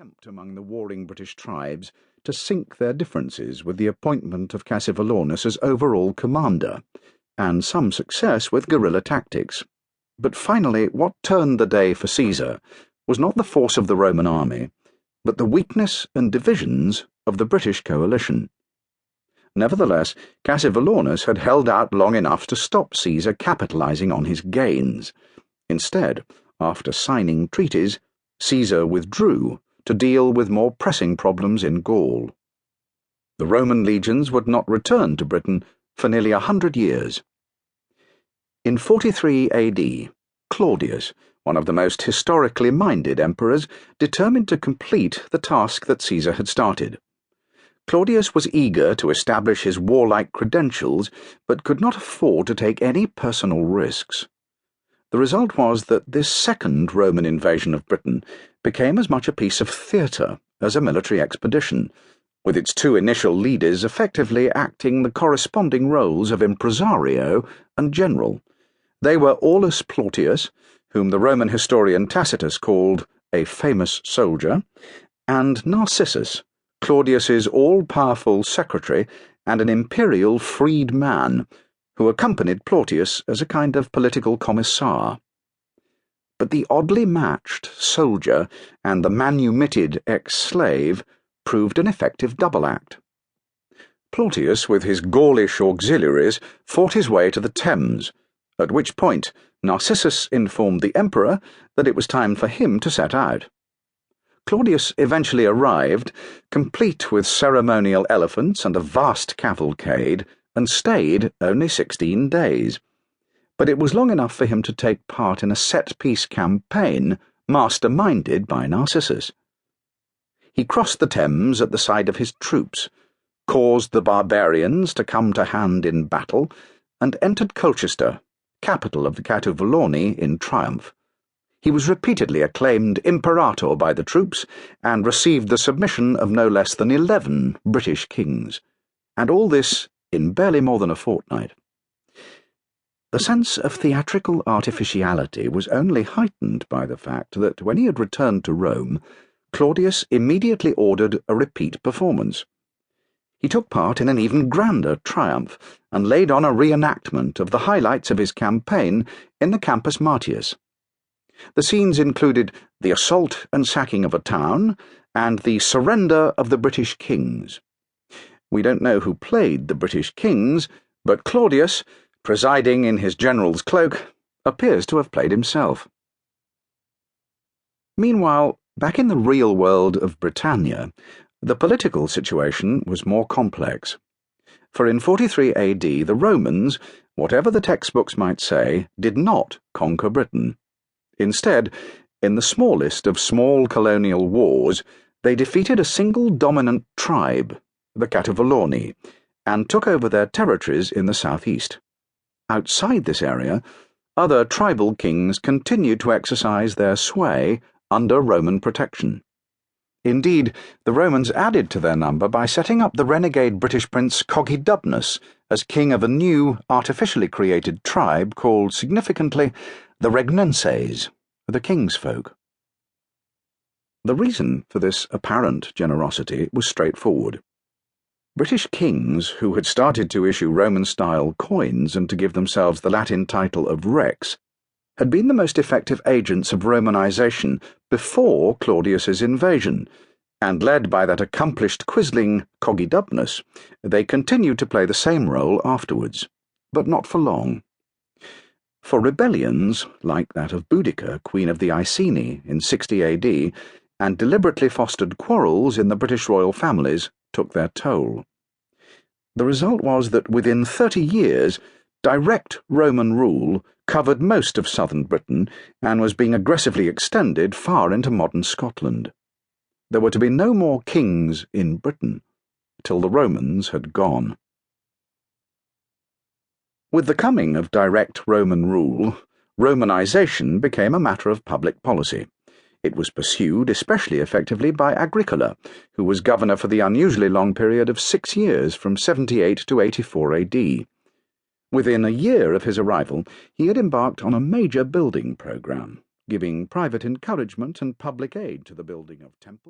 attempt among the warring British tribes to sink their differences with the appointment of Cassivelaunus as overall commander, and some success with guerrilla tactics. But finally, what turned the day for Caesar was not the force of the Roman army, but the weakness and divisions of the British coalition. Nevertheless, Cassivelaunus had held out long enough to stop Caesar capitalizing on his gains. Instead, after signing treaties, Caesar withdrew to deal with more pressing problems in Gaul. The Roman legions would not return to Britain for nearly 100 years. In 43 AD, Claudius, one of the most historically minded emperors, determined to complete the task that Caesar had started. Claudius was eager to establish his warlike credentials, but could not afford to take any personal risks. The result was that this second Roman invasion of Britain became as much a piece of theatre as a military expedition, with its two initial leaders effectively acting the corresponding roles of impresario and general. They were Aulus Plautius, whom the Roman historian Tacitus called a famous soldier, and Narcissus, Claudius's all-powerful secretary and an imperial freed man, who accompanied Plautius as a kind of political commissar. But the oddly matched soldier and the manumitted ex-slave proved an effective double act. Plautius, with his Gaulish auxiliaries, fought his way to the Thames, at which point Narcissus informed the emperor that it was time for him to set out. Claudius eventually arrived, complete with ceremonial elephants and a vast cavalcade, and stayed only 16 days. But it was long enough for him to take part in a set-piece campaign masterminded by Narcissus. He crossed the Thames at the side of his troops, caused the barbarians to come to hand in battle, and entered Colchester, capital of the Catuvellauni, in triumph. He was repeatedly acclaimed imperator by the troops and received the submission of no less than 11 British kings, and all this in barely more than a fortnight. The sense of theatrical artificiality was only heightened by the fact that when he had returned to Rome, Claudius immediately ordered a repeat performance. He took part in an even grander triumph and laid on a reenactment of the highlights of his campaign in the Campus Martius. The scenes included the assault and sacking of a town and the surrender of the British kings. We don't know who played the British kings, but Claudius, presiding in his general's cloak, appears to have played himself. Meanwhile, back in the real world of Britannia, the political situation was more complex. For in 43 AD, the Romans, whatever the textbooks might say, did not conquer Britain. Instead, in the smallest of small colonial wars, they defeated a single dominant tribe, the Catuvellauni, and took over their territories in the southeast. Outside this area, other tribal kings continued to exercise their sway under Roman protection. Indeed, the Romans added to their number by setting up the renegade British prince Pigott-Smith as king of a new, artificially created tribe called, significantly, the Regnenses, the kingsfolk. The reason for this apparent generosity was straightforward. British kings, who had started to issue Roman-style coins and to give themselves the Latin title of Rex, had been the most effective agents of Romanization before Claudius's invasion, and led by that accomplished quisling Pigott-Smith, they continued to play the same role afterwards, but not for long. For rebellions, like that of Boudicca, Queen of the Iceni, in 60 AD, and deliberately fostered quarrels in the British royal families, took their toll. The result was that within 30 years, direct Roman rule covered most of southern Britain and was being aggressively extended far into modern Scotland. There were to be no more kings in Britain till the Romans had gone. With the coming of direct Roman rule, Romanization became a matter of public policy. It was pursued especially effectively by Agricola, who was governor for the unusually long period of 6 years from 78 to 84 AD. Within a year of his arrival, he had embarked on a major building program, giving private encouragement and public aid to the building of temples.